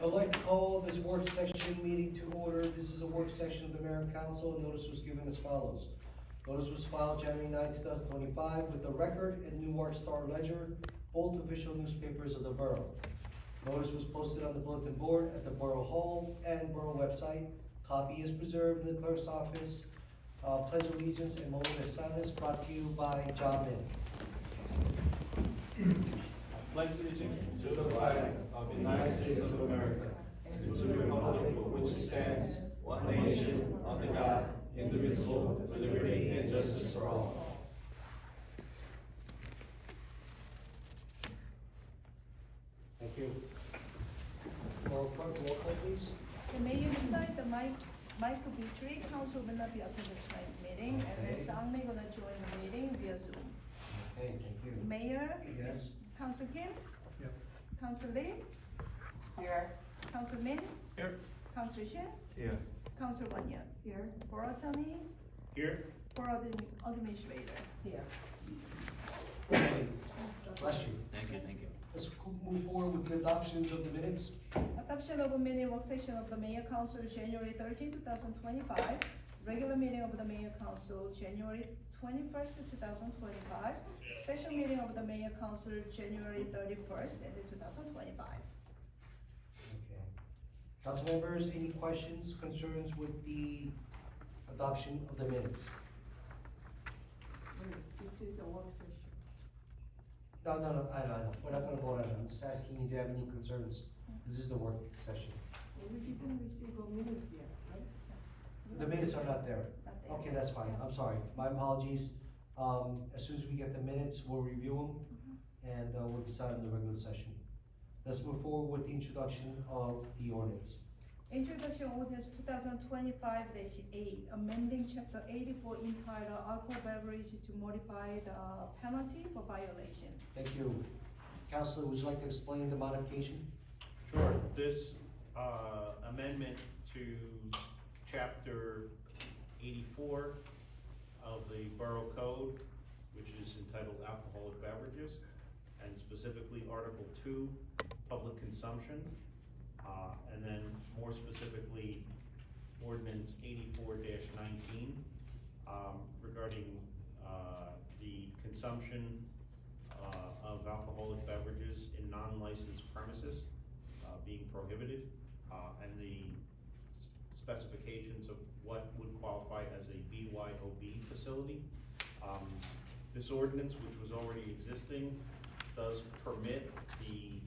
I'd like to call this work session meeting to order. This is a work session of the Mayor and Council, and notice was given as follows. Notice was filed January 9, 2025, with the Record and Newark Star Ledger, both official newspapers of the borough. Notice was posted on the bulletin board at the Borough Hall and Borough website. Copy is preserved in the clerk's office. Pledge of allegiance and moment of silence brought to you by John Min. Pledge allegiance to the flag of the United States of America and to the republic for which it stands, one nation, under God, indivisible, with liberty and justice for all. Thank you. Roll call, please. The mayor decided that Michael Petrie, council will not be attending tonight's meeting, and Ms. Ang Lee gonna join the meeting via Zoom. Okay, thank you. Mayor, Yes? Council Kim, Yep. Council Lee, Here. Council Min, Here. Council Shin, Here. Council Wanya. Here. Borough Attorney, Here. Borough Administrator. Here. Okay. Bless you. Thank you, thank you. Let's move forward with the adoptions of the minutes. Adoption of a mini work session of the Mayor Council, January 13, 2025. Regular meeting of the Mayor Council, January 21st, 2025. Special meeting of the Mayor Council, January 31st, and 2025. Okay. Council members, any questions, concerns with the adoption of the minutes? This is a work session. No, I know, we're not gonna vote on it, I'm just asking you if you have any concerns. This is the work session. We didn't receive a minute yet, right? The minutes are not there. Not there. Okay, that's fine, I'm sorry, my apologies. As soon as we get the minutes, we'll review them, and we'll decide on the regular session. Let's move forward with the introduction of the ordinance. Introduction ordinance 2025-8, amending chapter 84 entitled alcohol beverage to modify the penalty for violation. Thank you. Counselor, would you like to explain the modification? Sure, this amendment to chapter 84 of the Borough Code, which is entitled Alcoholic Beverages, and specifically Article 2, Public Consumption, and then more specifically, Ordinance 84-19, regarding the consumption of alcoholic beverages in non-licensed premises being prohibited, and the specifications of what would qualify as a BYOB facility. This ordinance, which was already existing, does permit the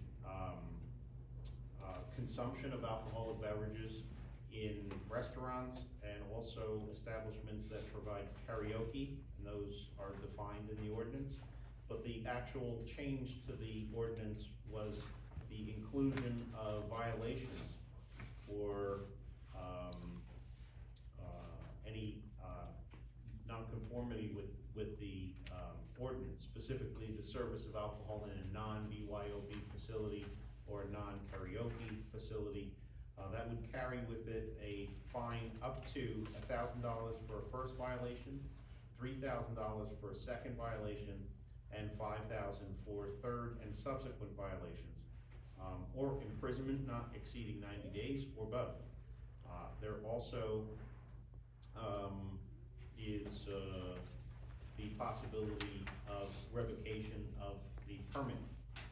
consumption of alcoholic beverages in restaurants and also establishments that provide karaoke, and those are defined in the ordinance. But the actual change to the ordinance was the inclusion of violations for any nonconformity with the ordinance, specifically the service of alcohol in a non-BYOB facility or a non-karaoke facility. That would carry with it a fine up to $1,000 for a first violation, $3,000 for a second violation, and $5,000 for third and subsequent violations, or imprisonment not exceeding 90 days or both. There also is the possibility of revocation of the permit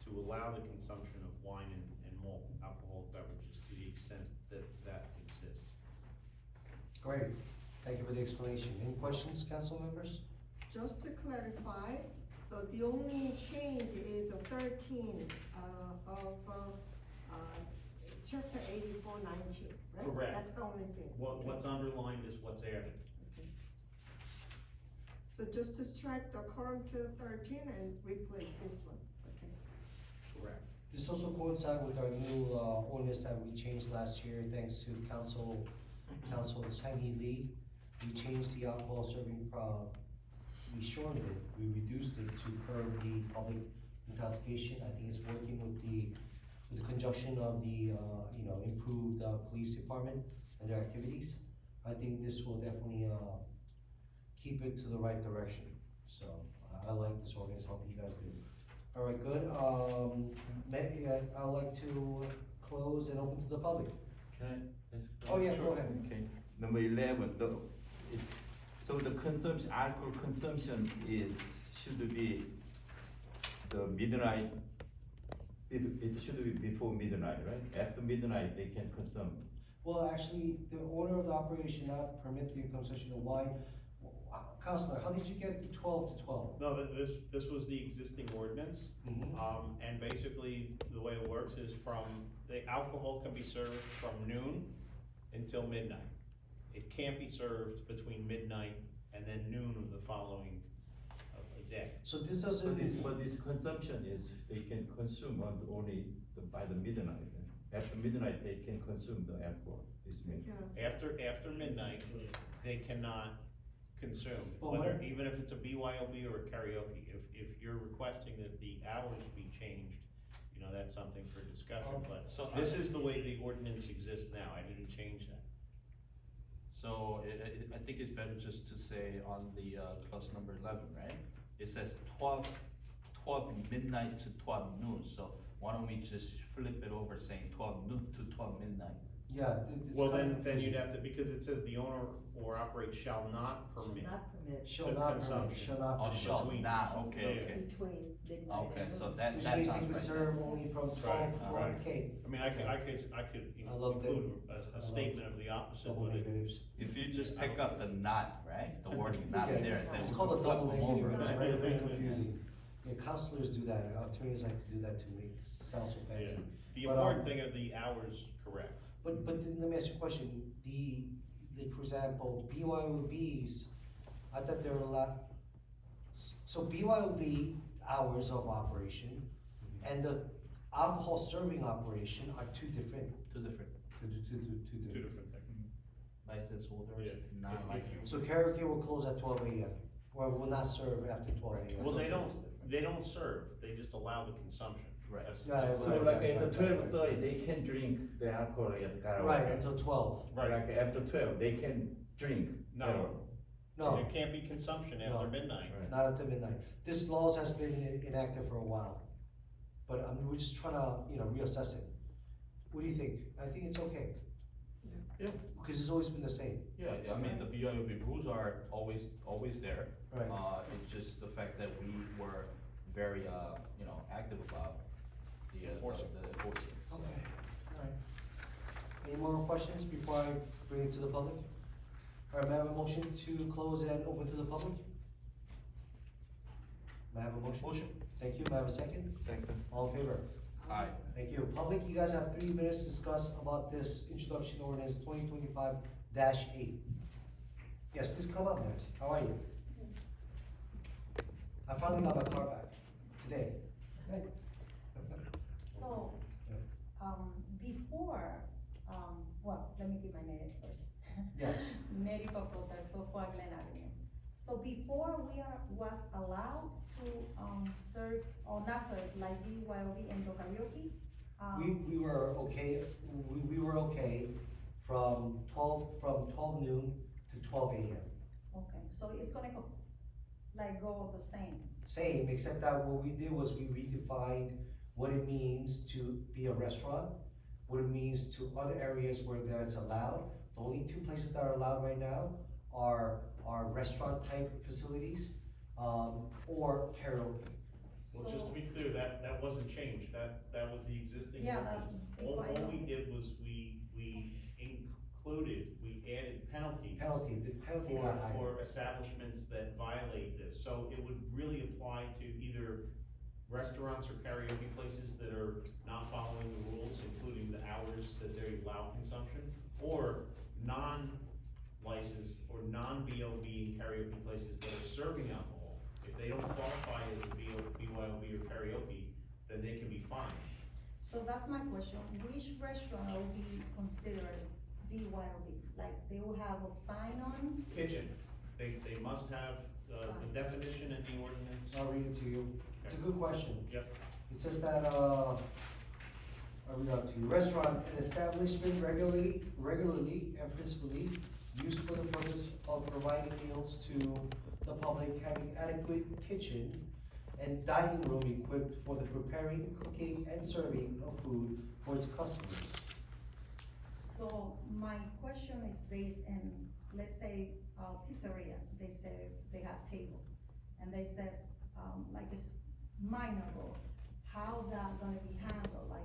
to allow the consumption of wine and malt alcoholic beverages to the extent that that exists. Great, thank you for the explanation. Any questions, council members? Just to clarify, so the only change is 13 of chapter 84-19, right? Correct. That's the only thing. Okay. What's underlined is what's added. Okay. So just to strike the current 13 and replace this one, okay? Correct. This also coincides with our new ordinance that we changed last year, thanks to Council Sandy Lee. We changed the alcohol serving, we shortened it, we reduced it to curb the public intoxication. I think it's working with the conjunction of the, improved police department and their activities. I think this will definitely keep it to the right direction. So I like this ordinance, hope you guys do. All right, good. I'd like to close and open to the public. Can I? Oh, yeah, go ahead. Okay, number 11, so the consumption, alcohol consumption should be the midnight, it should be before midnight, right? After midnight, they can consume. Well, actually, the owner of the operation should not permit the consumption of wine. Counselor, how did you get to 12 to 12? No, this was the existing ordinance. And basically, the way it works is the alcohol can be served from noon until midnight. It can't be served between midnight and then noon of the following day. So this But doesn't. this consumption they can consume only by the midnight. After midnight, they can consume the alcohol, this means. Yes. After midnight, they cannot consume, But whether, what- even if it's a BYOB or a karaoke. If you're requesting that the hours be changed, you know, that's something for discussion, but So this is the way the ordinance exists now, I didn't change that. So I think it's better just to say on the clause number 11, right? It says 12 midnight to 12 noon, so why don't we just flip it over saying 12 noon to 12 midnight? Yeah. it's Well, kind of then you'd confusing. have to, because it says the owner or operator shall not permit. Shall the not permit, consumption. shall not Oh, permit. shall Between- not, Yeah. okay. Between midnight Okay, and so noon. that Which sounds means right. they could serve only from 12 Right, to right. 12K. I mean, I could I love that. include a statement of the opposite, Double but it, negatives. If you just pick up the not, right, the wording not Yeah, there, then it's we called can a flip double them negative, over. it's right? very confusing. Yeah, counselors do that, our attorneys like to do that to make it sound so fancy. yeah. The But, important thing are the hours correct. But then let me ask you a question, like, for example, BYOBs, I thought they were allowed, so BYOB hours of operation and the alcohol serving operation are two different. Two different Two Two different. different things. license holders, Yeah. non-licensed. So karaoke will close at 12 AM, or will not serve after 12 AM. Well, they don't serve, they just allow the consumption. Right. That's- Yeah, that's- So like at the 12:30, they can drink the alcohol at the karaoke. Right, until 12. Right. Like after 12, they can drink. No. No, There can't be consumption after No. midnight. Right. not after midnight. This laws has been enacted for a while. But we're just trying to, reassess it. What do you think? I think it's okay. Yeah. Because it's always been the same. Yeah, I mean, the BYOB rules are always there. Right. It's just the fact that we were very, active about the Enforcing. enforcing. so. Okay, alright. Any more questions before I bring it to the public? Alright, may I have a motion to close and open to the public? May I have a motion? Motion. Thank you, may I have a second? Second. All in favor? Aye. Thank you. Public, you guys have 3 minutes to discuss about this introduction ordinance 2025-8. Yes, please come up, guys. How are you? I finally got my car back today. So, before, well, let me give my name first. Yes. Mary Papota, 4 Glen Avenue. So before was allowed to, serve, or not serve, like BYOB and the karaoke, We were okay, we were okay from 12 noon to 12 AM. okay, so it's gonna go, go the same. Same, except that what we did was we redefined what it means to be a restaurant, what it means to other areas where that's allowed. The only 2 places that are allowed right now are restaurant type facilities, or karaoke. Well, just to So- be clear, that wasn't changed, that was the existing Yeah, ordinance. that's All BYO. we did was we added penalties The penalty got higher. for establishments that violate this. So it would really apply to either restaurants or karaoke places that are not following the rules, including the hours that they allow consumption, or non-licensed or non-BOB karaoke places that are serving alcohol. If they don't qualify as a BYOB or karaoke, then they can be fined. So that's my question, which restaurant will be considered BYOB? Like, they will have a sign on? Kitchen, they must have the definition in the ordinance. I'll read it to you. It's a good question. Yep. It says that, I'll read out to you. Restaurant, an establishment regularly and principally used for the purpose of providing meals to the public, having adequate kitchen and dining room equipped for the preparing, cooking, and serving of food for its customers. So my question is based in, let's say, pizzeria, they say they have table, and they said, like it's minor, how that gonna be handled, like,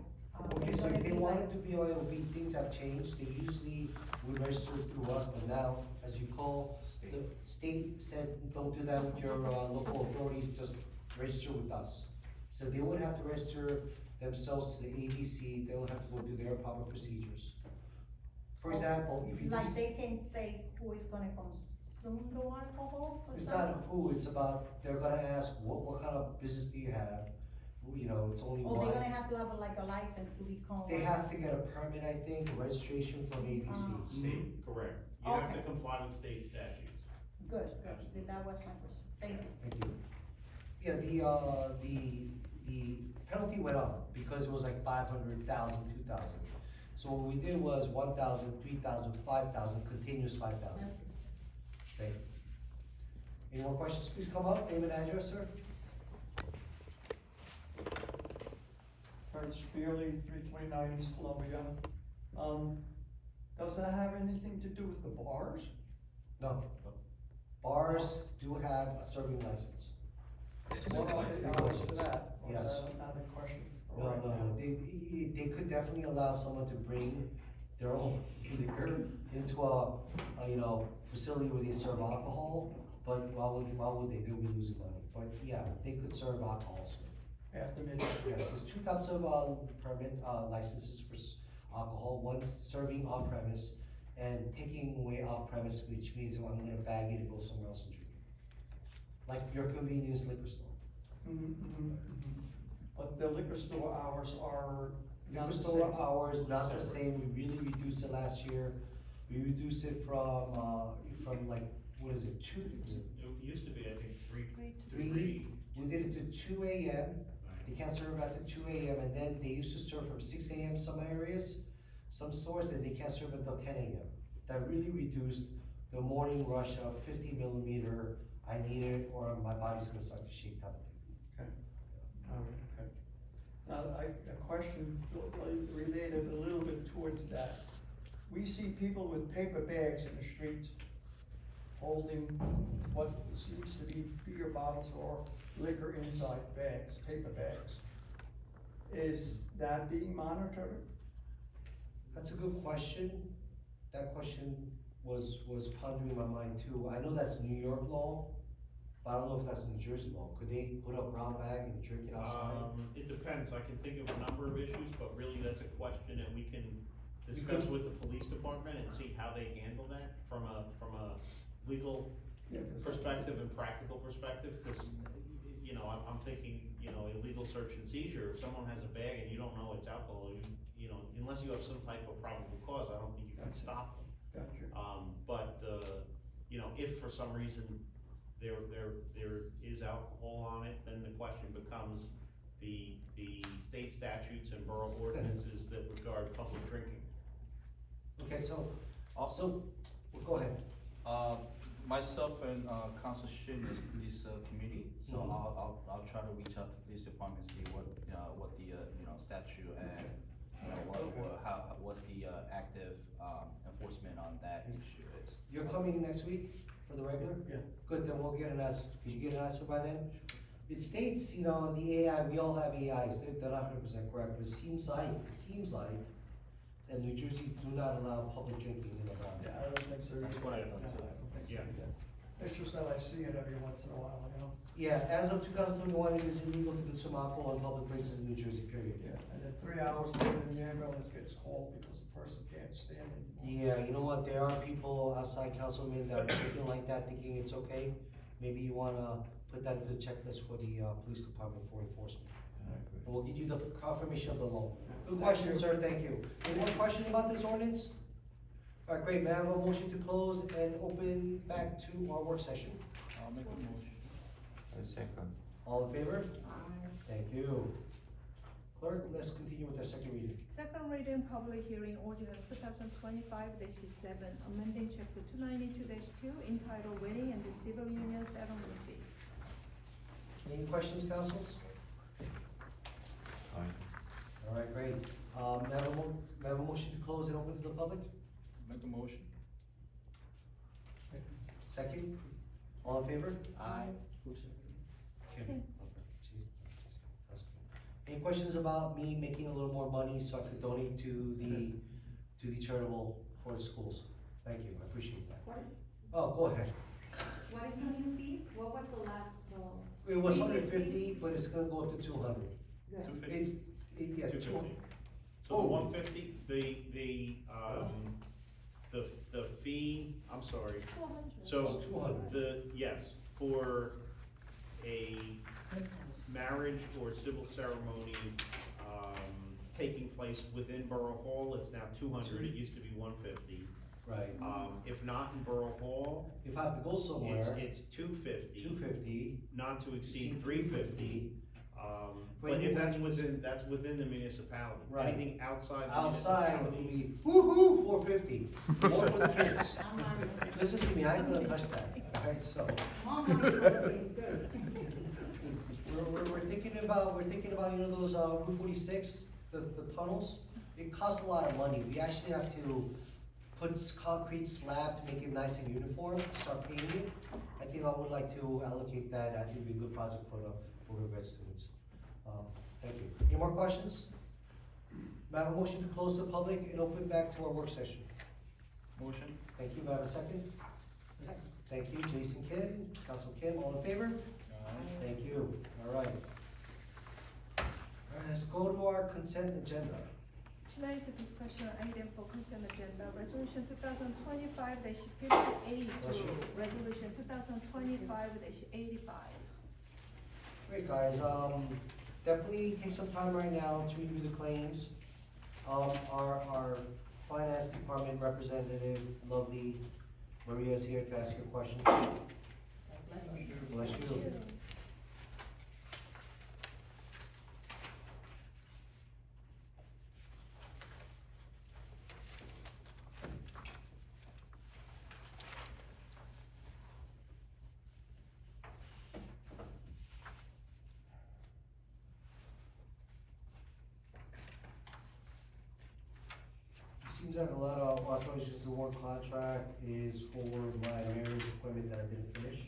Okay, it's so gonna if they be wanted like- to be OLB, things have changed, they usually would register through us, but now, as you call, the state said, don't do that with your, local authorities, just register with us. So they would have to register themselves to the ABC, they will have to go through their proper procedures. For example, if you. Like they can say who is gonna consume the alcohol for It's some? not who, it's about, they're gonna ask, what kind of business do you have? You know, it's only Or one. they're gonna have to have like a license to become. They have to get a permit, I think, a registration from ABC. State, correct. You have to Okay. comply with state statutes. Good, that was my question, thank you. Thank you. Yeah, the penalty went up because it was like 500,000, 2,000. So what we did was 1,000, 3,000, 5,000, continuous 5,000. That's- Thank you. Any more questions, please come up, name and address, sir. Ernst Spearley, 329 East Columbia. Does that have anything to do with the bars? No. Bars do have a serving license. What are the hours for that? Or is Yes. that not a question for No, right no, now? no, they could definitely allow someone to bring their own liquor into a, you know, facility where they serve alcohol, but why would they, they'll be losing money, but yeah, they could serve alcohol, sir. After midnight? Yes, there's two types of, permit, licenses for alcohol, one's serving on premise and taking away off premise, which means I'm gonna bag it and go somewhere else and drink it. Like your convenience liquor store. But the liquor store hours are not Liquor the store same? hours, not the Separate. same, we really reduced it last year. We reduced it from like, what is it, two, It used to be, I think, Three. we did it to 2 AM. Right. They can't serve after 2 AM, and then they used to serve from 6 AM some areas, some stores, and they can't serve until 10 AM. That really reduced the morning rush of 50 millimeter, I need it, or my body's gonna start to shake type of thing. Okay. Now, a question related a little bit towards that. We see people with paper bags in the streets holding what seems to be beer bottles or liquor inside bags, paper bags. Is that being monitored? That's a good question. That question was pondering my mind too. I know that's New York law, but I don't know if that's New Jersey law. Could they put a brown bag and drink it outside? It depends, I can think of a number of issues, but really that's a question that we can discuss with the police department and see how they handle that from a legal Yeah, 'cause that's- perspective and practical perspective, cause, you know, I'm thinking, you know, illegal search and seizure, if someone has a bag and you don't know it's alcohol, you know, unless you have some type of probable cause, I don't think you can Gotcha. stop them. Gotcha. You know, if for some reason there is alcohol on it, then the question becomes the state statutes and borough ordinances that regard public drinking. Okay, so, Also, well, go ahead. myself and, Council Shin is police, committee, so Mhm. I'll try to reach out to police department, see what the, you know, statute and, you know, what's the, active, enforcement on that issue is. You're coming next week for the regular? Yeah. Good, then we'll get an answer. Could you get an answer by then? It states, you know, the AI, we all have AIs, they're not 100% correct, but it seems like that New Jersey do not allow public drinking in the bar. Yeah, I don't think so. That's what I thought Yeah, too. I don't think so Yeah. either. It's just that I see it every once in a while, you know? Yeah, as of 2021, it is illegal to consume alcohol in public places in New Jersey, period. Yeah, and then 3 hours later, the ambulance gets called because the person can't stand anymore. Yeah, you know what, there are people outside councilmen that are thinking like that, thinking it's okay. Maybe you wanna put that into the checklist for the, police department for enforcement. And we'll give you the confirmation of the law. Good question, sir, thank you. Any more questions about this ordinance? All right, great, may I have a motion to close and open back to our work session? I'll make a motion. Second. All in favor? Thank you. Clerk, let's continue with our second reading. Second reading, public hearing ordinance 2025-7, amending chapter 292-2 entitled Wedding and the Civil Union Settlement Fees. Any questions, councils? Fine. All right, great. May I have a motion to close and open to the public? Make a motion. Second? All in favor? Aye. Kim. Any questions about me making a little more money so I could donate to the charitable for the schools? Thank you, I appreciate that. What, Oh, go ahead. what is the new fee? What was the last, It was Previous fee? 150, but it's gonna go up to 200. good? 250? It's, yeah, 250. 200. So Oh. the 150, the fee, I'm sorry, so It's 200. yes, for a marriage or civil ceremony, taking place within Borough Hall, it's now 200, it used to be 150. Right. If not in Borough Hall, If I have to go somewhere, it's 250, 250. not to exceed Exceed 350. For But if that's anyone- that's within the municipality, Right. anything outside the Outside, it would municipality. be woo-hoo, 450. More for the kids. I'm not- Listen to me, I ain't gonna touch that, alright, so. More money for the fee, good. We're thinking about, you know, those, Route 46, the tunnels? It costs a lot of money. We actually have to put concrete slab to make it nice and uniform, to start painting it. I think I would like to allocate that. I think it'd be a good project for the Riverhead students. Thank you. Any more questions? May I have a motion to close the public and open back to our work session? Motion? Thank you. May I have a second? Second. Thank you, Jason Kim, Council Kim, all in favor? Thank you, all right. All right, let's go to our consent agenda. Tonight's discussion item for consent agenda, resolution 2025-58 Bless to you. resolution 2025-85. Great, guys, definitely take some time right now to review the claims. Our finance department representative, lovely Maria is here to ask your questions. Bless you. It seems like a lot of authorizations award contract is for my mayor's appointment that I didn't finish.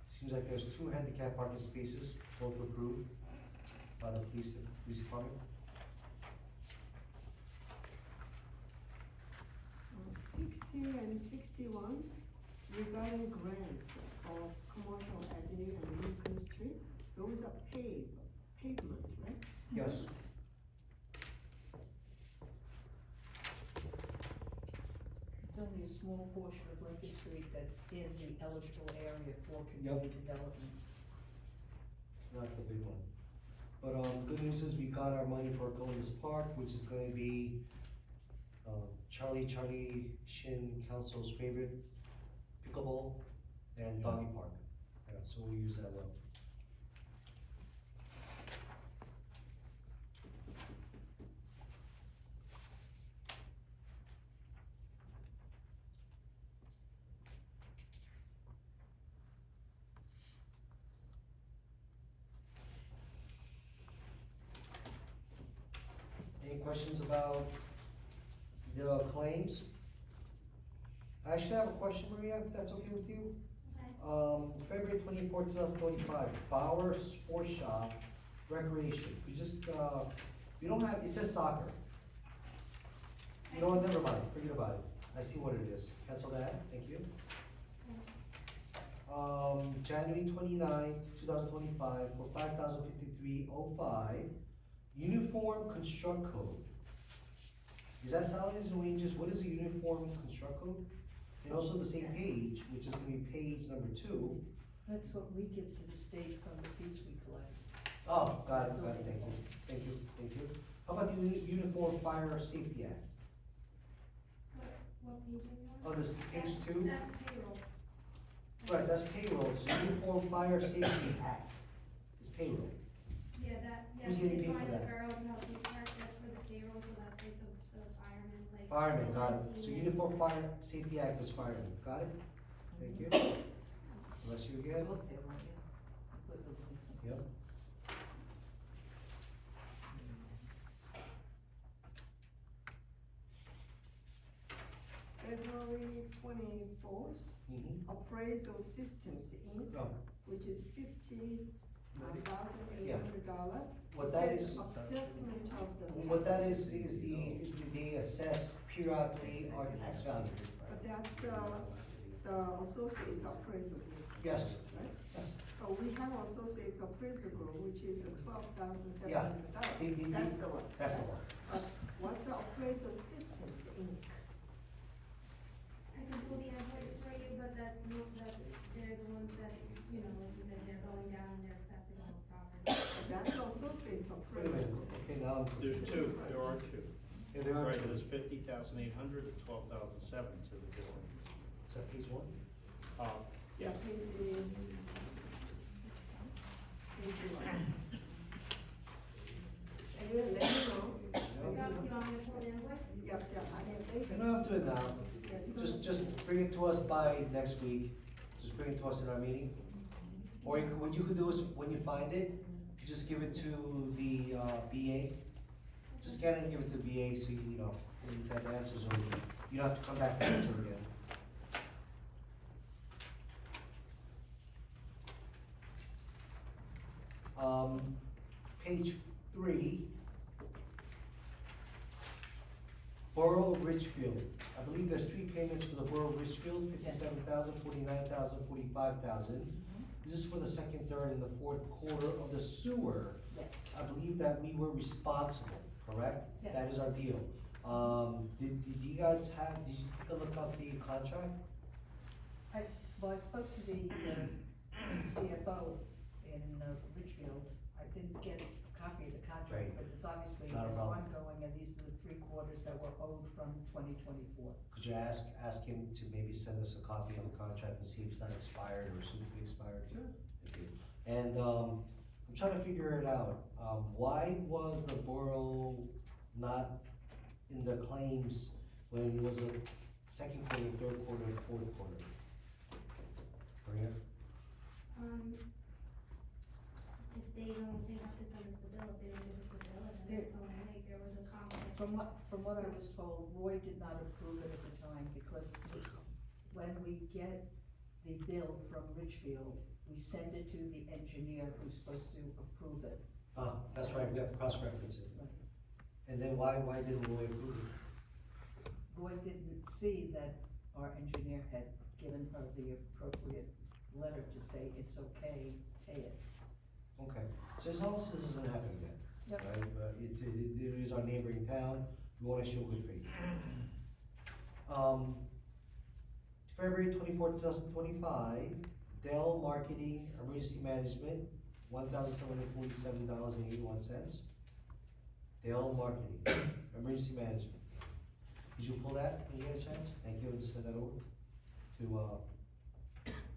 Seems like there's 2 handicap parking spaces, both approved by the police department. 60 and 61 regarding grants for commercial avenue and Lincoln Street. Those are pavement, right? Yes. It's only a small portion of Lincoln Street that's in the eligible area for community development. It's not the big one. But, good news is we got our money for Columbus Park, which is gonna be, Charlie Shin Council's favorite pickleball and doggy park. Yeah, so we'll use that well. Any questions about the claims? I actually have a question, Maria, if that's okay with you. February 24, 2025, Bauer Sports Shop Recreation. We just, we don't have, it says soccer. You know what, never mind, forget about it. I see what it is. Cancel that, thank you. January 29th, 2025, for 5,053.05, Uniform Construct Code. Is that salaries and wages? What is a Uniform Construct Code? And also the same page, which is gonna be page number 2. That's what we give to the state from the fees we collect. Oh, got it, thank you. How about the Uniform Fire Safety Act? What page are you on? Oh, this is page 2? That's payroll. Right, that's payroll, it's Uniform Fire Safety Act. It's payroll. Yeah, that, yeah. Who's getting paid for it's that? by the borough to help these parks, that's for the payroll, so that's like the firemen, like. Fireman, got it. So Uniform Fire Safety Act is fireman, got it? Thank you. Bless you again. Look there, right, yeah. Look, look, look. Yep. February 24th, Mm-hmm. Appraisal Systems Inc., Oh, which is $50,800. What that Says is- assessment of the. what that is they assess periodically our tax value. But that's, the associate appraisal group, Yes, right? So we have associate appraisal group, which is $12,700. Yeah. That's the one. that's the one. But what's the appraisal systems Inc.? I can pull the invoice for you, but that's not, they're the ones that, you know, like you said, they're going down and they're assessing all the property. That's associate Wait a appraisal minute, group. okay, now, There's two, there are two. yeah, there are Right, two. there's 50,800 and 12,007 to the building. Is that page one? Yes. Page one. Anyway, let me know. You want me to pull the invoice? Yep, I have You taken. don't have to do it now. Yeah, you Just bring it to us by next week. Just bring it to us in our meeting. Or what you could do is, when you find it, you just give it to the, BA. Just scan it and give it to BA, so you know, when you have the answers, or you don't have to come back and answer again. Page 3. Borough of Richfield. I believe there's 3 payments for the Borough of Richfield, 57,000, 49,000, 45,000. This is for the second, third, and the fourth quarter of the sewer. Yes. I believe that we were responsible, correct? Yes. That is our deal. Did you guys have, did you take a look up the contract? Well, I spoke to the CFO in Richfield. I didn't get a copy of the Right. contract, but it's obviously Not a it's problem. ongoing, and these are the 3 quarters that were owed from 2024. Could you ask him to maybe send us a copy of the contract and see if it's not expired or soon to be expired? Sure. Thank you. And, I'm trying to figure it out. Why was the borough not in the claims when it was a second quarter, third quarter, and fourth quarter? Maria? If they don't, they have to send us the bill, if they don't give us the bill, and then it's going like there was a conflict. From what I was told, Roy did not approve it at the time, because when we get the bill from Richfield, we send it to the engineer who's supposed to approve it. That's right, we have to cross-reference it. And then why didn't Roy approve it? Roy didn't see that our engineer had given her the appropriate letter to say it's okay, pay it. Okay, so as long as this doesn't happen again, Yep. right? It is our neighboring town, we wanna show good faith. February 24th, 2025, Dell Marketing Emergency Management, $1,747.81. Dell Marketing Emergency Management. Did you pull that when you get a chance? Thank you, and just send that over to,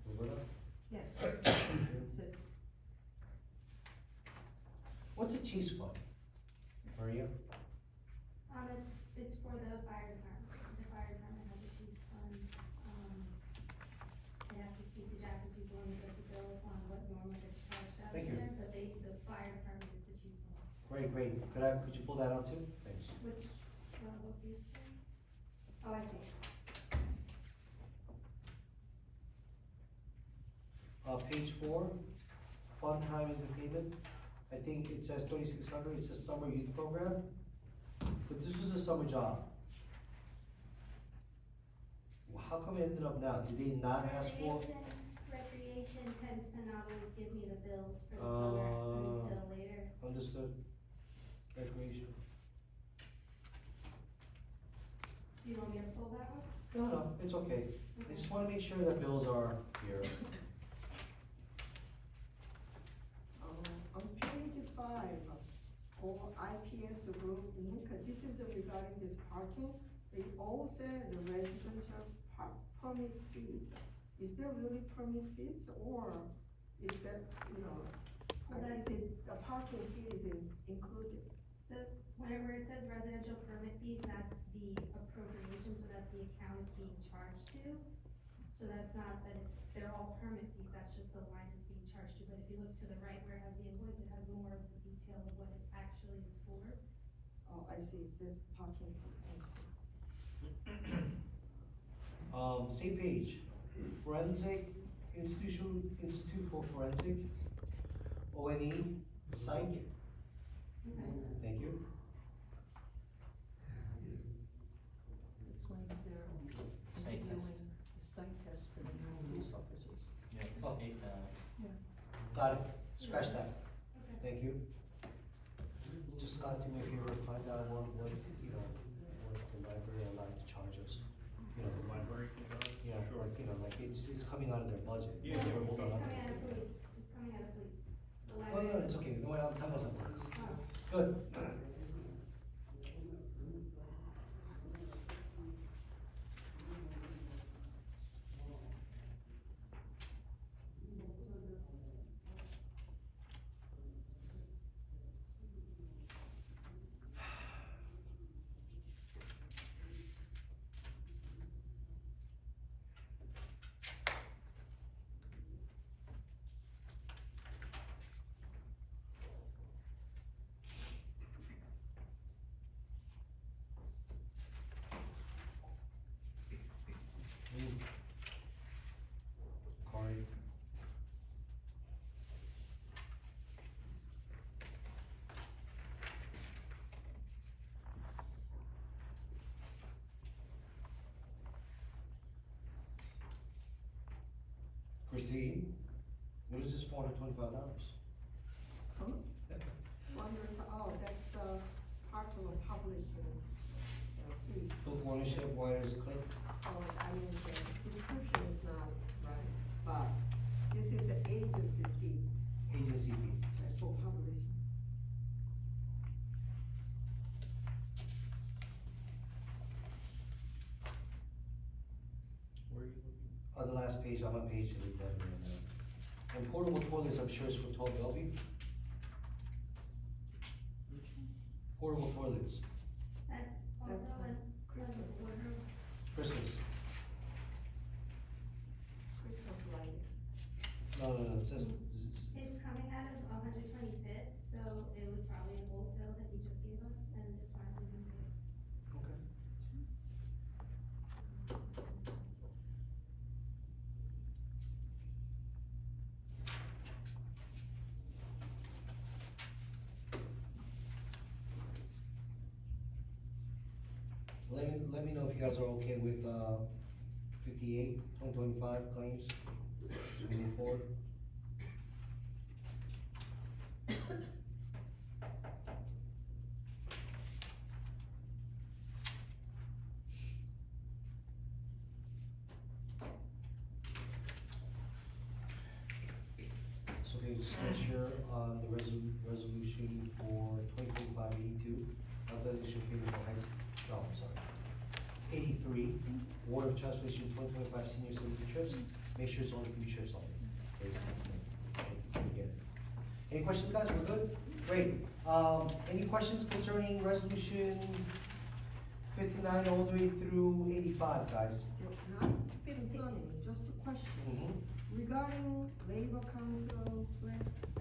Roberta. Yes. What's a Chase fund? Maria? It's for the fire department, the fire department has a chief's fund, I have to speak to Jack, because he's the one who does the bills on what normally gets charged out of Thank you. there, but the fire department is the chief's fund. Great, could you pull that out too? Thanks. Which, what page? Oh, I see. Page 4, fun time entertainment. I think it says 3,600, it says summer youth program, but this was a summer job. Well, how come it ended up now? Did they not ask for? Recreation tends to not always give me the bills for the summer until later. Understood. Recreation. Do you want me to pull that one? No, it's okay. I just wanna make sure that bills are here. On page 5, for IPS Group Inc., this is regarding this parking. It all says residential permit fees. Is there really permit fees, or is that, Well, is it, the parking fee is included? When whenever it says residential permit fees, that's the appropriation, so that's the account it's being charged to. So that's not that they're all permit fees, that's just the line it's being charged to, but if you look to the right where it has the invoice, it has more of the detail of what it actually is for. Oh, I see, it says parking, I see. Same page, Forensic Institute for Forensic, ONE, Psych, thank you. It's when they're Site test. interviewing the site test for the new police officers. Yeah, it's Oh. eight, Got it, scratch that, Okay. thank you. Just Scott, do me a favor, find out what, you know, what the library allowed to charge us. You know, The library can go? yeah, Sure. like, you know, like it's coming out of their budget. Yeah, It's yeah, We're holding on to coming it. out of police, it's coming out of police. The Well, library- no, it's okay, no, I'm talking about something else. Oh. It's good. Corey. Christine, what is this $425? Huh? Wondering, oh, that's, part of a publishing, fee. Book ownership, writers click. Oh, I mean, the description is not right, but this is an agency fee, Agency fee. for publishing. Where are you looking? On the last page, I'm on page 11 right now. And portable toilets, I'm sure is for 12 Bellevue. Portable toilets, That's also That's an, Christmas. wardrobe. Christmas. Christmas lighting. No, it says, It's coming out of 125th, so it was probably an old bill that he just gave us, and it's finally been paid. okay. Let me know if you guys are okay with, 58, 2025 claims, as we move forward. So okay, just make sure on the resolution for 2025-82, obligation payment for high school, oh, I'm sorry. 83, award of transportation 2025 senior citizen trips, make sure it's only 2 trips only. Very simple. Okay, we get it. Any questions, guys? We're good? Great. Any questions concerning resolution 59 all the way through 85, guys? Not concerning, just a question. Mm-hmm. Regarding labor council,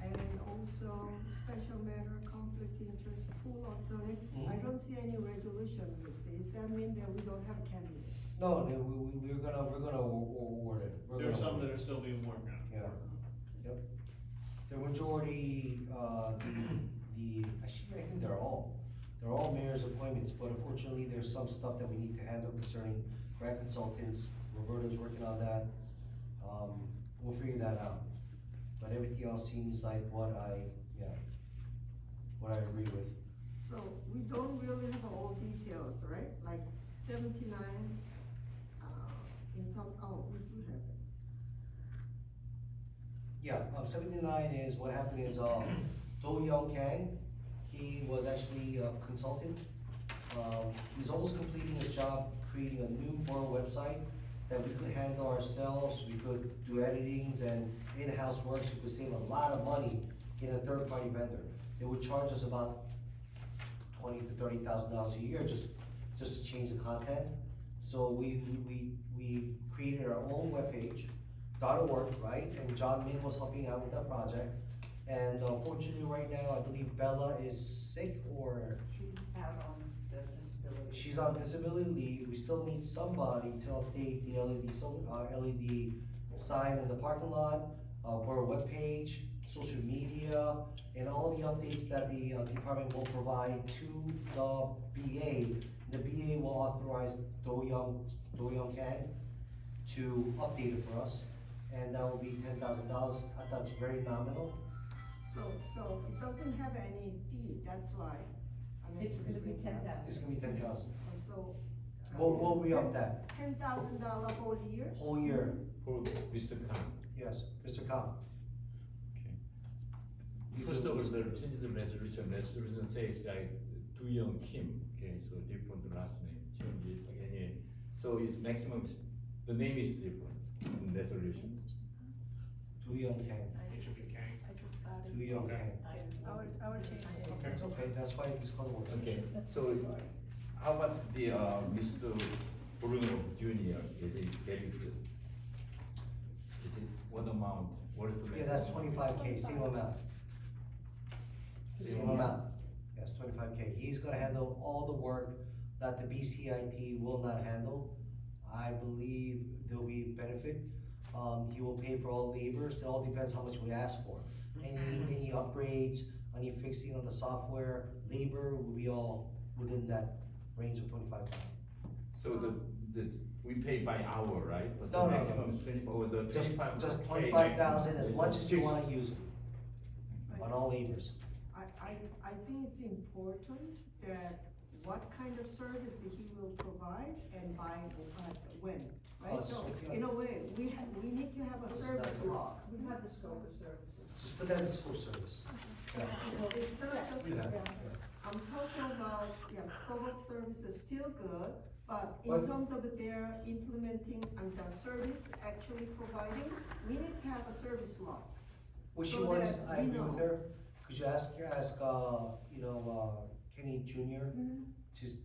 and also special matter, conflict interest, pool alternate, I Mhm. don't see any resolution listed. Does that mean that we don't have candidates? No, we're gonna award it. We're There are gonna some award that it. are still being worked on. Yeah. Yep. The majority, actually, I think they're all mayor's appointments, but unfortunately, there's some stuff that we need to handle concerning grant consultants. Roberto's working on that. We'll figure that out. But everything else seems like what I agree with. So we don't really have all details, right? Like 79, in term, oh, we do have it. Yeah, 79 is, what happened is, Do Young Kang, he was actually a consultant. He's almost completing his job, creating a new borough website that we could handle ourselves, we could do editings and in-house works, we could save a lot of money in a third-party vendor. It would charge us about to $30,000 a year just to change the content. So we created our own webpage, .org, right? And John Min was helping out with that project. And fortunately, right now, I believe Bella is sick or She's out on the disability. she's on disability leave. We still need somebody to update the LED sign in the parking lot, for a webpage, social media, and all the updates that the department will provide to the BA. The BA will authorize Do Young Kang to update it for us, and that will be $10,000. I thought it's very nominal. So it doesn't have any fee, that's why. I mean, It's gonna be 10,000. It's gonna be 10,000. So. We'll re-up that $10,000 whole year? whole year. For Mr. Khan. Yes, Mr. Kang. First of all, the change the resolution says like Do Young Kim, okay, so different last name, change it anyway. So it's maximum, the name is different in resolution. Do Young Kang. I just got it. Do Young Kang. Our change. It's okay, that's why this code works. Okay, so how about the, Mr. Bruno Junior, is it very good? Is it what amount, what is the? Yeah, that's 25K, same amount. Same amount, yes, 25K. He's gonna handle all the work that the BCIT will not handle. I believe there'll be benefit. He will pay for all labors, it all depends how much we ask for. Any upgrades, any fixing on the software, labor will be all within that range of 25,000. So we pay by hour, right? But No, the no, maximum is 20, or the Just 25. 25,000, as much as you wanna use it, on all labors. I think it's important that what kind of service he will provide and by when, right? Oh, So, so- in a way, we need to have a It's service not- log. We have the scope of services. Just put that in school service. Yeah. Well, it's not just, We have, yeah. yeah. I'm talking about, scope of service is still good, but in But- terms of their implementing and the service actually providing, we need to have a service log. What she So wants, that I we agree with know. her, could you ask, Kenny Junior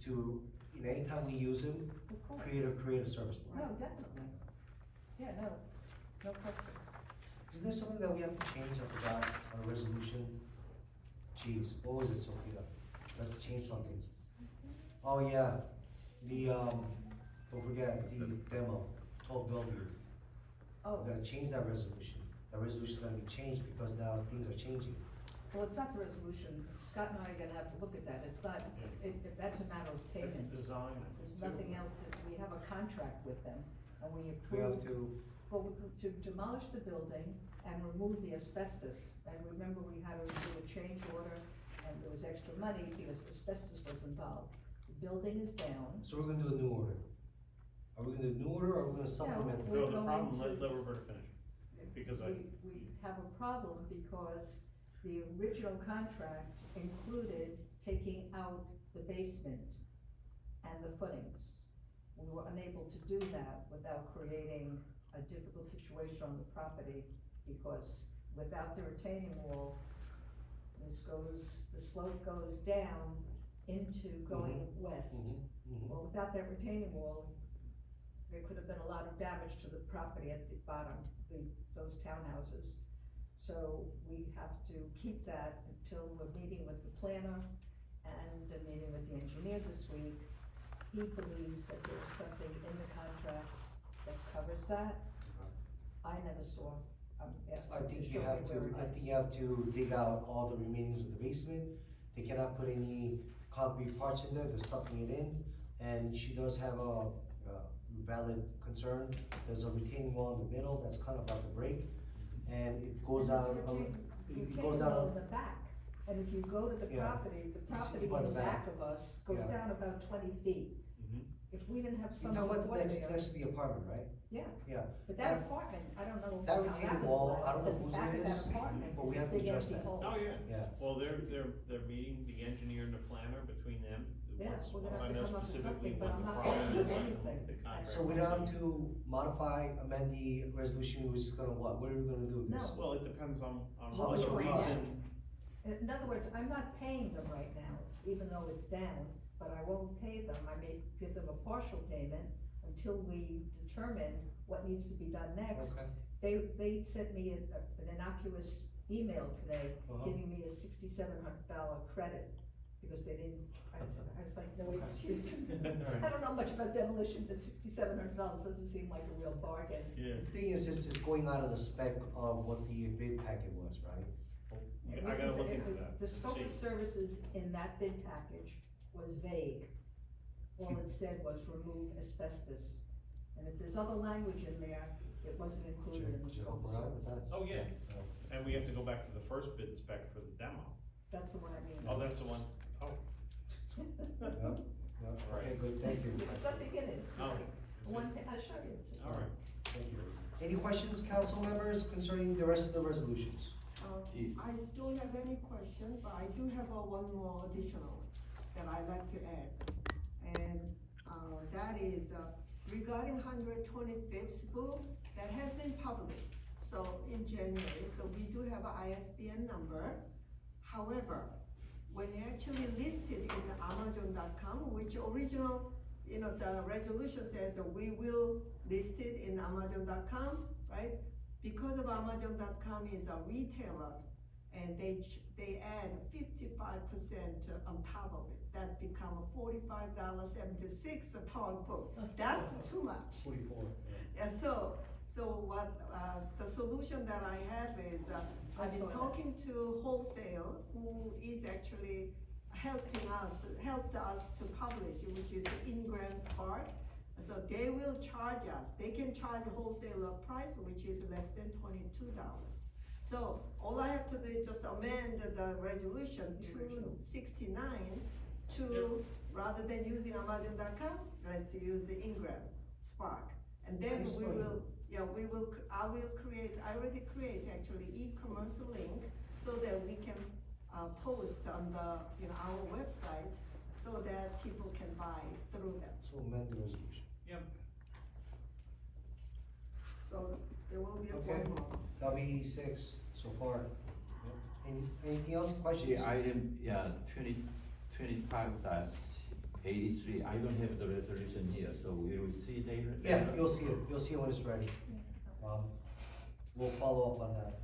to, anytime we use him, Of course. create a service line. No, definitely. Yeah, no question. Is there something that we have to change, I forgot, on a resolution? Jeez, what was it, Sophia? We have to change something. Oh, yeah, don't forget, the demo, 12 Bellevue. Oh, We're gonna change that resolution. That resolution's gonna be changed because now things are changing. well, it's not the resolution. Scott and I are gonna have to look at that. It's not, that's a matter of That's payment. design. There's nothing else, we have a contract with them, and we We have approved, to, to demolish the building and remove the asbestos. And remember, we had to do a change order, and there was extra money because asbestos was involved. The building is down. so we're gonna do a new order. Are we gonna do a new order or are we gonna supplement? We're No, the problem, going to- let Roberta finish, because We have a problem because the original contract included taking out the basement and the footings. We were unable to do that without creating a difficult situation on the property, because without the retaining wall, the slope goes down into going west. Well, without that retaining wall, there could have been a lot of damage to the property at the bottom, those townhouses. So we have to keep that until we're meeting with the planner and a meeting with the engineer this week. He believes that there's something in the contract that covers that. I never saw, I'm I asking think to you show have me to, where it I think is. you have to dig out all the remainings of the basement. They cannot put any concrete parts in there, they're stuffing it in. And she does have a valid concern. There's a retaining wall in the middle that's kind of about to break. And it goes And out, there's it retaining goes wall out, in the back, and if you go to the Yeah. property, the You see property by the in back back. of us goes Yeah. down about 20 feet. Mhm. If we didn't have you're some talking about support the next, there, next to the apartment, right? yeah, Yeah, but That- that apartment, I don't know that how retaining that was wall, left, I don't know but whose the back it of is, that apartment but we is a have to big address empty that. hole. Oh, yeah. yeah. Well, they're meeting the engineer and the planner between them. Yeah, Once- we're gonna once I have to know come up with specifically something, but what I'm the not problem doing is, anything. the contract So we will don't have say. to modify, amend the resolution, we're just gonna what are we gonna do with this? No. Well, it depends on How much the it will cost. reason, In other words, I'm not paying them right now, even though it's down, but I won't pay them, I may give them a partial payment until we determine what needs to be done next. Okay. They sent me an innocuous email today, Uh-huh. giving me a $6,700 credit, because they didn't, I was like, no, Okay. excuse me. I don't know much about demolition, but $6,700 doesn't seem like a real bargain. Yeah. The thing is, it's going out of the spec of what the bid packet was, right? Yeah, I gotta look into that. The scope See. of services in that bid package was vague. All it said was remove asbestos. And if there's other language in there, it wasn't included in the Should scope of help her out with services. that. Oh, yeah, and we have to go back to the first bid spec for the demo. That's the one I mean. Oh, that's the one. Oh, Yeah, okay, good, thank you. It's not beginning. Oh. One thing, I'll show you. It's- all right. Thank you. Any questions, council members, concerning the rest of the resolutions? I don't have any question, but I do have one more additional that I'd like to add. And, that is regarding 125th book that has been published, so in January, so we do have a ISBN number. However, when you actually listed in Amazon.com, which original, the resolution says that we will list it in Amazon.com, right? Because of Amazon.com is a retailer, and they add 55% on top of it. That become a $45.76 a pound book. That's too much. 44. Yeah, so what, the solution that I have is, I've been talking to wholesale, who is actually helped us to publish, which is Ingram Spark. So they will charge us, they can charge a wholesaler price, which is less than $22. So all I have to do is just amend the resolution to 69 to, rather than using Amazon.com, let's use the Ingram Spark. And then Nice we one. will, I already create actually e-commerce link so that we can post on the, our website so that people can buy through them. So amend the resolution. Yep. So there will be a Okay. one more. That'll be 86 so far. Anything else, questions? The item, 25-83, I don't have the resolution here, so we will see later. Yeah, you'll see it when it's ready. We'll follow up on that.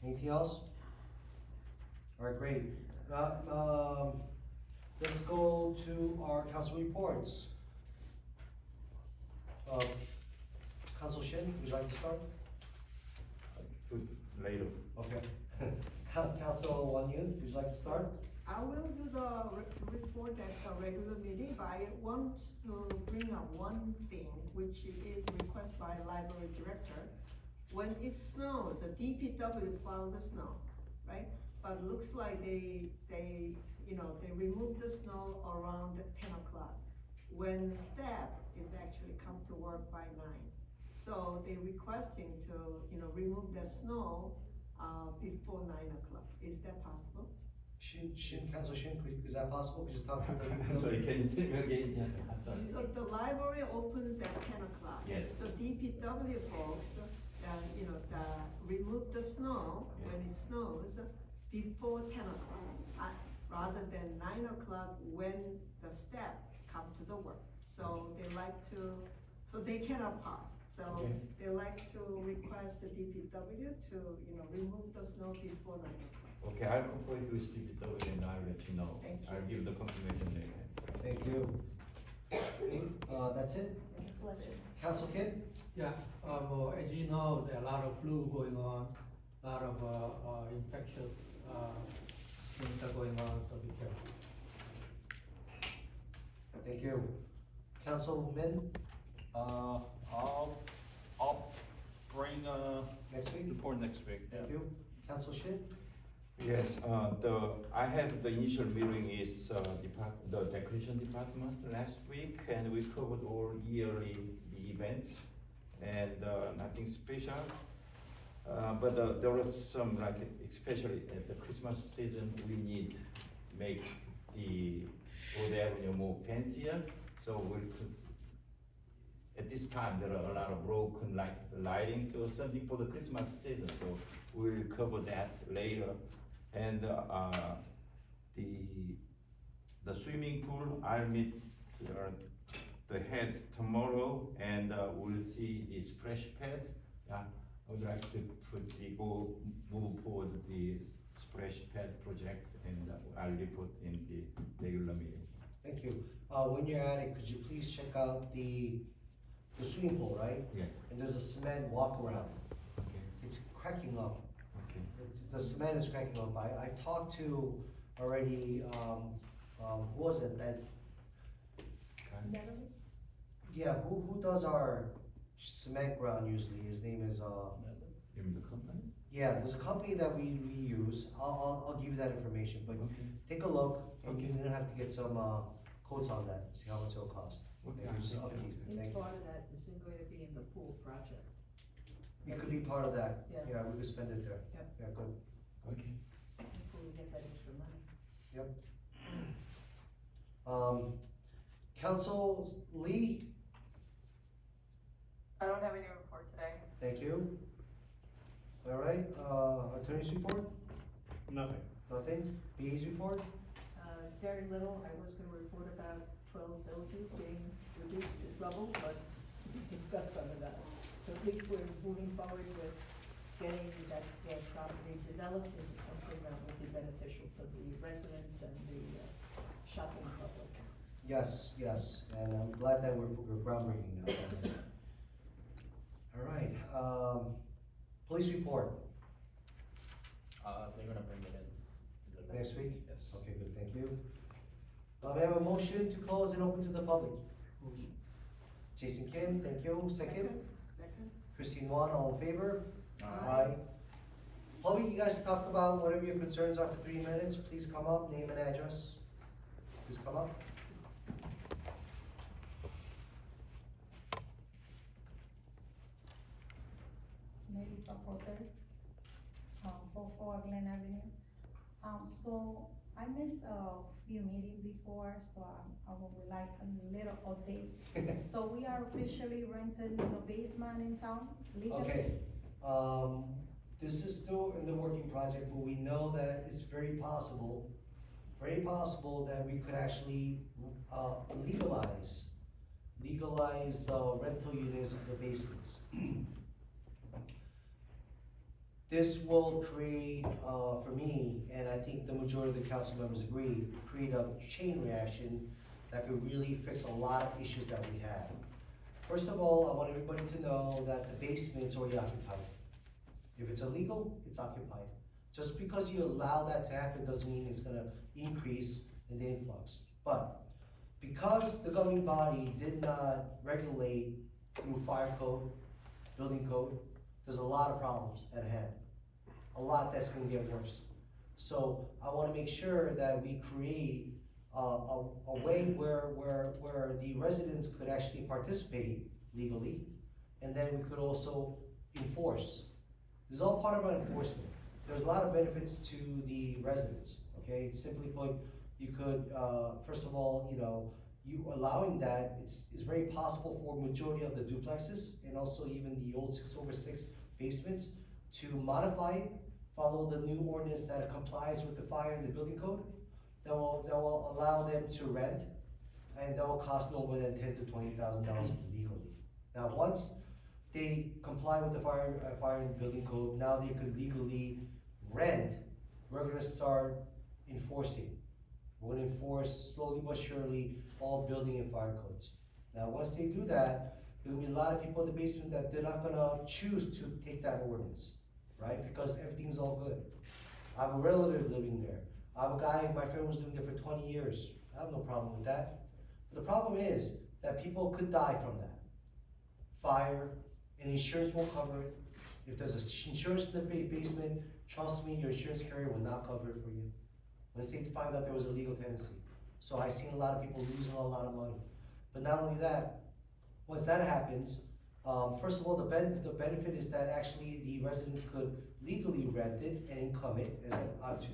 Anything else? Alright, great. Let's go to our council reports. Council Shin, would you like to start? Good, later. Okay. Council Won Yoon, would you like to start? I will do the report at the regular meeting, but I want to bring up one thing, which is requested by library director. When it snows, the DPW plow the snow, right? But it looks like they remove the snow around 10 o'clock, when staff is actually come to work by 9. So they're requesting to, remove the snow, before 9 o'clock. Is that possible? Council Shin, is that possible? Could you talk to I'm the? sorry, can you tell me again? Yeah, I'm sorry. So the library opens at 10 o'clock. Yes. So DPW folks, remove the snow when it snows before 10 o'clock, rather than 9 o'clock when the staff come to the work. So they like to, so they cannot park. So Okay. they like to request the DPW to, remove the snow before 9 o'clock. Okay, I'll cooperate with DPW and I'll let you know. Thank you. I'll give the confirmation later. Thank you. Okay, that's it? Council Kim? Yeah, as you know, there are a lot of flu going on, a lot of infectious things are going on, so be careful. Thank you. Councilman, I'll bring next week? report next week. Thank you. Council Shin? Yes, I have the initial meeting is, the decoration department last week, and we covered all yearly the events, and, nothing special. But there was some, like, especially at the Christmas season, we need make the Rhode Avenue more fancier, so at this time, there are a lot of broken lighting, so something for the Christmas season, so we'll cover that later. And, the swimming pool, I'll meet, the heads tomorrow, and, we'll see the splash pads. Yeah, I would like to move forward the splash pad project, and I'll report in the regular meeting. Thank you. When you're at it, could you please check out the swimming pool, right? Yes, And there's a cement walk around. okay, It's cracking up. okay. The cement is cracking up. I talked to already, who was it that, Medalist? yeah, who does our cement ground usually? His name is, You mean the company? yeah, there's a company that we use. I'll give you that information, but Okay. take a look, and Okay. you're gonna have to get some, quotes on that, see how much it'll cost. Okay. And just Thank you. upkeep it. I think Thank you. part of that is going to be in the pool project. You could be part of that. Yeah. Yeah, we could spend it there. Yep. Yeah, good. Okay. Hopefully we get that extra money. Council Lee, I don't have any report today. thank you. All right, attorney's report, Nothing. nothing. BA's report, Very little, I was gonna report about 12 villages being reduced to rubble, but we discussed some of that. So at least we're moving forward with getting that property developed into something that will be beneficial for the residents and the shopping public. yes, and I'm glad that we're groundbreaking now. All right, police report, They're gonna bring it in. next week? Yes. Okay, good, thank you. We have a motion to close and open to the public. Jason Kim, thank you, second. Second. Christine Wan, all in favor? Aye. Public, you guys talk about whatever your concerns are for 3 minutes, please come up, name and address. Please come up. Maybe Porter, 44 Glen Avenue. So I missed a few meetings before, so I would like a little update. So we are officially renting the basement in town legally? Okay, this is still in the working project, but we know that it's very possible that we could actually, legalize rental units of the basements. This will create, for me, and I think the majority of the council members agree, create a chain reaction that could really fix a lot of issues that we have. First of all, I want everybody to know that the basement's already occupied. If it's illegal, it's occupied. Just because you allow that to happen doesn't mean it's gonna increase in the influx. But because the governing body did not regulate through fire code, building code, there's a lot of problems at hand. A lot that's gonna get worse. So I wanna make sure that we create a way where the residents could actually participate legally, and then we could also enforce. This is all part of our enforcement. There's a lot of benefits to the residents, okay? Simply put, you could, first of all, you allowing that, it's very possible for majority of the duplexes and also even the old 6/6 basements to modify it, follow the new ordinance that complies with the fire and the building code. That will allow them to rent, and that will cost no more than $10,000 to $20,000 legally. Now, once they comply with the fire and building code, now they could legally rent. We're gonna start enforcing. We're gonna enforce slowly but surely all building and fire codes. Now, once they do that, there'll be a lot of people in the basement that they're not gonna choose to take that ordinance, right? Because everything's all good. I have a relative living there. I have a guy, my friend was living there for 20 years. I have no problem with that. But the problem is that people could die from that. Fire, and insurance won't cover it. If there's insurance in the basement, trust me, your insurance carrier will not cover it for you. Once they find out there was a legal tenancy. So I've seen a lot of people losing a lot of money. But not only that, once that happens, first of all, the benefit is that actually the residents could legally rent it and income it as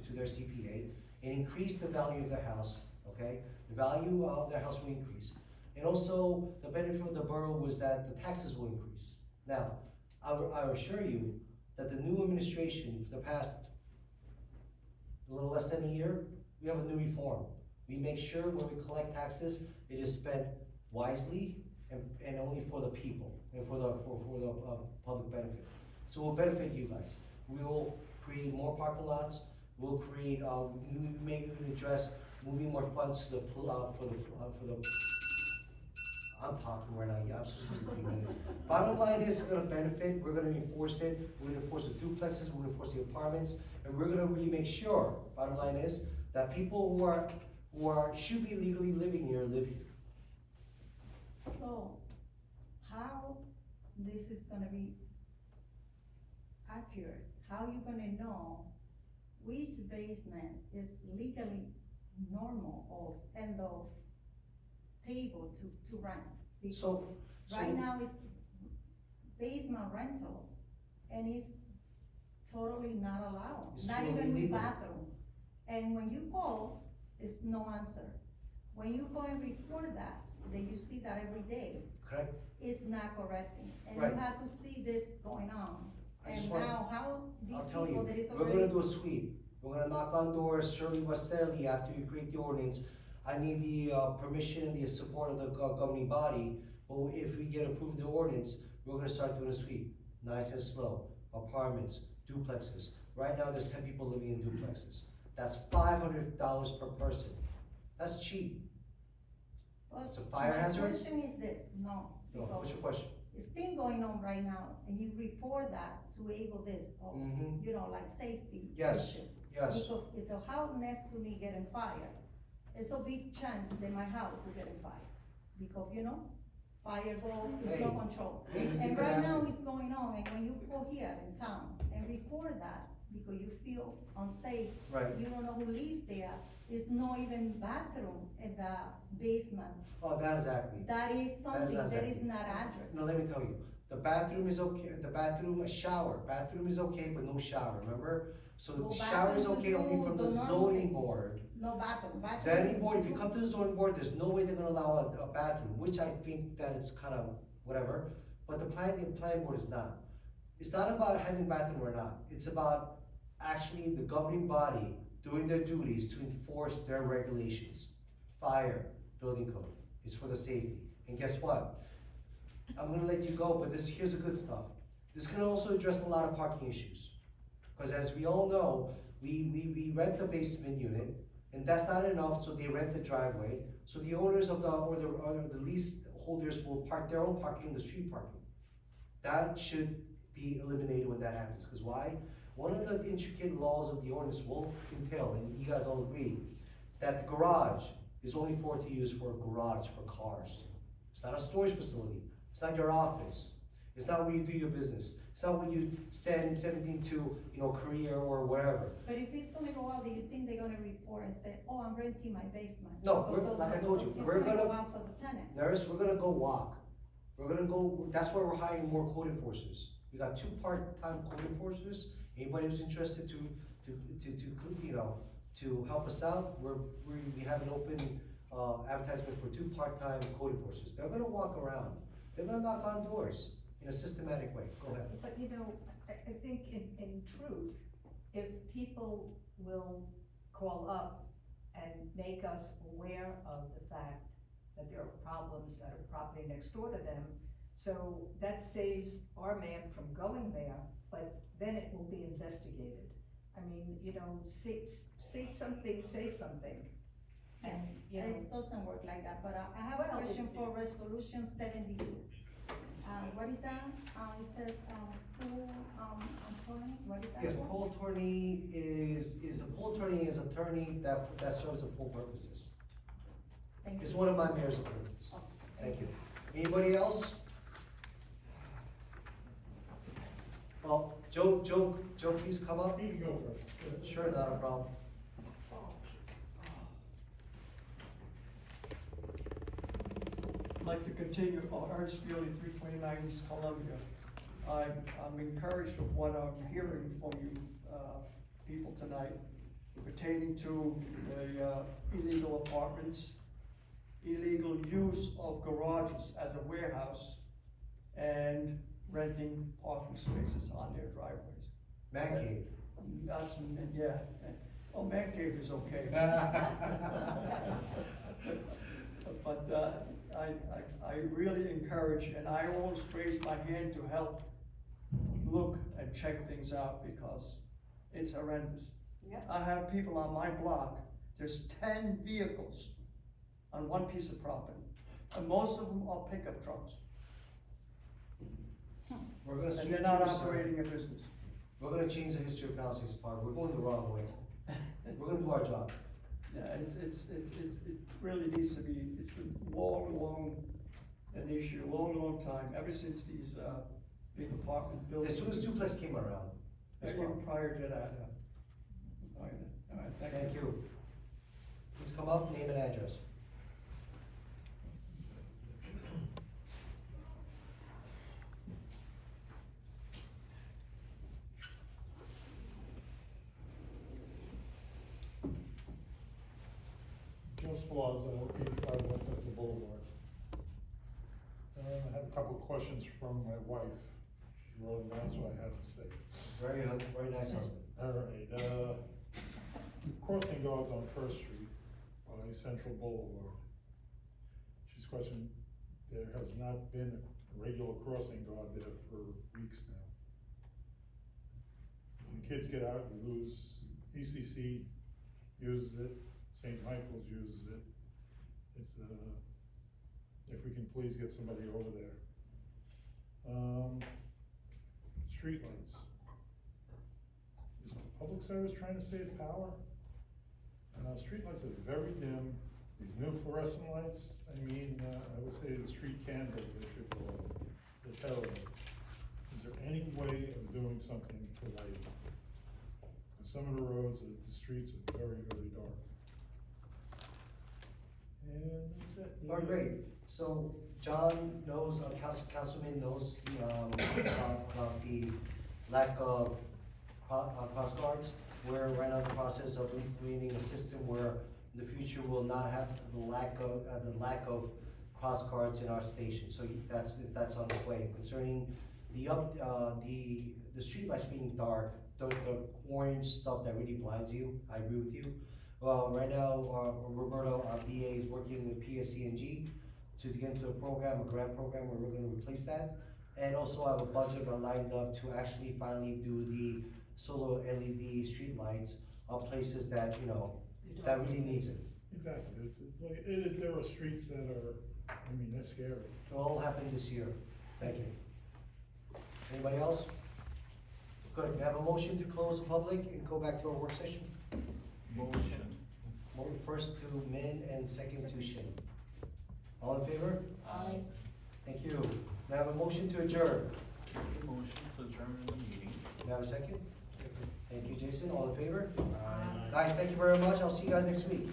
to their CPA and increase the value of their house, okay? The value of their house will increase. And also, the benefit of the borough was that the taxes will increase. Now, I assure you that the new administration, for the past a little less than a year, we have a new reform. We make sure when we collect taxes, it is spent wisely and only for the people and for the public benefit. So we'll benefit you guys. We will create more parking lots. We'll create, we may even address moving more funds to the, I'm talking right now, yeah, I'm supposed to be 3 minutes. Bottom line is, it's gonna benefit, we're gonna enforce it, we're gonna enforce the duplexes, we're gonna enforce the apartments, and we're gonna really make sure, bottom line is, that people who should be legally living here, live here. So, how this is gonna be accurate? How you gonna know which basement is legally normal or end of table to rent? Because right now it's basement rental and it's totally not allowed, It's not totally even with illegal. bathroom. And when you call, it's no answer. When you go and report that you see that every day, Correct? it's not correcting. And Right. you have to see this going on. I And just wanna- now, how these I'll tell people you, that is we're already. gonna do a sweep. We're gonna knock on doors, Shirley Westerly, after you create the ordinance. I need the permission and the support of the governing body, but if we get approved the ordinance, we're gonna start doing a sweep. Nice and slow, apartments, duplexes. Right now, there's 10 people living in duplexes. That's $500 per person. That's cheap. But It's a fire hazard? My question is this, no, No, what's because your question? it's been going on right now, and you report that to able this, or, Mhm. like safety Yes, issue. yes. Because if the house next to me getting fired, it's a big chance that my house will get fired. Because, fire goes, there's no Hey, control. anything And could right now happen. it's going on, and when you go here in town and report that, because you feel unsafe, Right. you don't know who lives there, there's no even bathroom in the basement. Oh, that exactly. That is something that is exactly. not addressed. No, let me tell you, the bathroom is okay, a shower, bathroom is okay, but no shower, remember? So No the shower is bathroom to okay only do from the the normal zoning thing. board. No bathroom. Zoning board, if you come to the zoning board, there's no way they're gonna allow a bathroom, which I think that it's kind of whatever, but the planning board is not. It's not about having bathroom or not, it's about actually the governing body doing their duties to enforce their regulations. Fire, building code, it's for the safety. And guess what? I'm gonna let you go, but here's the good stuff. This can also address a lot of parking issues. Because as we all know, we rent the basement unit, and that's not enough, so they rent the driveway. So the owners of or the lease holders will park their own parking in the street parking. That should be eliminated when that happens, because why? One of the intricate laws of the ordinance will entail, and you guys all agree, that the garage is only to use for a garage for cars. It's not a storage facility, it's not your office, it's not where you do your business, it's not where you send 17 to, Korea or wherever. But if it's gonna go out, do you think they're gonna report and say, oh, I'm renting my basement? No, Because like I told you, it's we're gonna go gonna- out for the tenant. Nurse, we're gonna go walk. That's why we're hiring more code enforcers. We got 2 part-time code enforcers. Anybody who's interested to help us out, we have an open advertisement for 2 part-time code enforcers. They're gonna walk around. They're gonna knock on doors in a systematic way. Go ahead. But I think in truth, if people will call up and make us aware of the fact that there are problems at a property next door to them, so that saves our man from going there, but then it will be investigated. I mean, say something, and, It doesn't work like that, but I have a Well, question it- for resolution 72. What is that? It says, pool, attorney, what is that? Yes, for? pool attorney is a pool attorney is attorney that serves the pool purposes. Thank you. It's one of my mayor's appointments. Thank you. Anybody else? Well, Joe, please come up. You can go first. Sure, not a problem. I'd like to continue, Ernst Bewley, 329 East Columbia. I'm encouraged of what I'm hearing from you, people tonight pertaining to the illegal apartments illegal use of garages as a warehouse and renting parking spaces on their driveways. Man cave. That's, yeah, oh, man cave is okay. But, I really encourage, and I always raise my hand to help look and check things out because it's horrendous. Yeah. I have people on my block, there's 10 vehicles on one piece of property, and most of them are pickup trucks, We're gonna and sweep they're not through, sir. operating a business. We're gonna change the history of Palisades Park, we're going the wrong way. We're gonna do our job. Yeah, it really needs to be, it's been long an issue, long time, ever since these, big apartment buildings. As soon as duplex came around, as well. Even prior to that. All right, thank you. Thank you. Please come up, name and address. Joe Spalazzo, 85 West Hudson Boulevard. I have a couple of questions from my wife. She wrote it down, so I have to say. Very nice husband. All right, crossing guards on First Street by Central Boulevard. She's questioning, there has not been a regular crossing guard there for weeks now. When kids get out, we lose, ECC uses it, St. Michael's uses it. It's, if we can please get somebody over there. Streetlights. Is public service trying to save power? Streetlights are very dim. These new fluorescent lights, I mean, I would say the street candles, they should go away. They're terrible. Is there any way of doing something for lighting? Some of the roads, the streets are very dark. And that's it. Oh, great. So John knows, Councilman knows, about the lack of cross guards. We're right now in the process of implementing a system where in the future we'll not have the lack of cross guards in our station. So that's on its way. Concerning the streetlights being dark, the orange stuff that really blinds you, I agree with you. Well, right now, Roberto, our BA, is working with PSCNG to get into a grant program where we're gonna replace that. And also have a budget lined up to actually finally do the solar LED streetlights on places that, that really needs it. Exactly, there are streets that are, I mean, they're scary. It'll all happen this year. Thank you. Anybody else? Good, we have a motion to close the public and go back to our work session. Motion. First to Min and second to Shin. All in favor? Aye. Thank you. May I have a motion to adjourn? Motion to adjourn the meeting. May I have a second? Thank you, Jason. All in favor? Guys, thank you very much. I'll see you guys next week.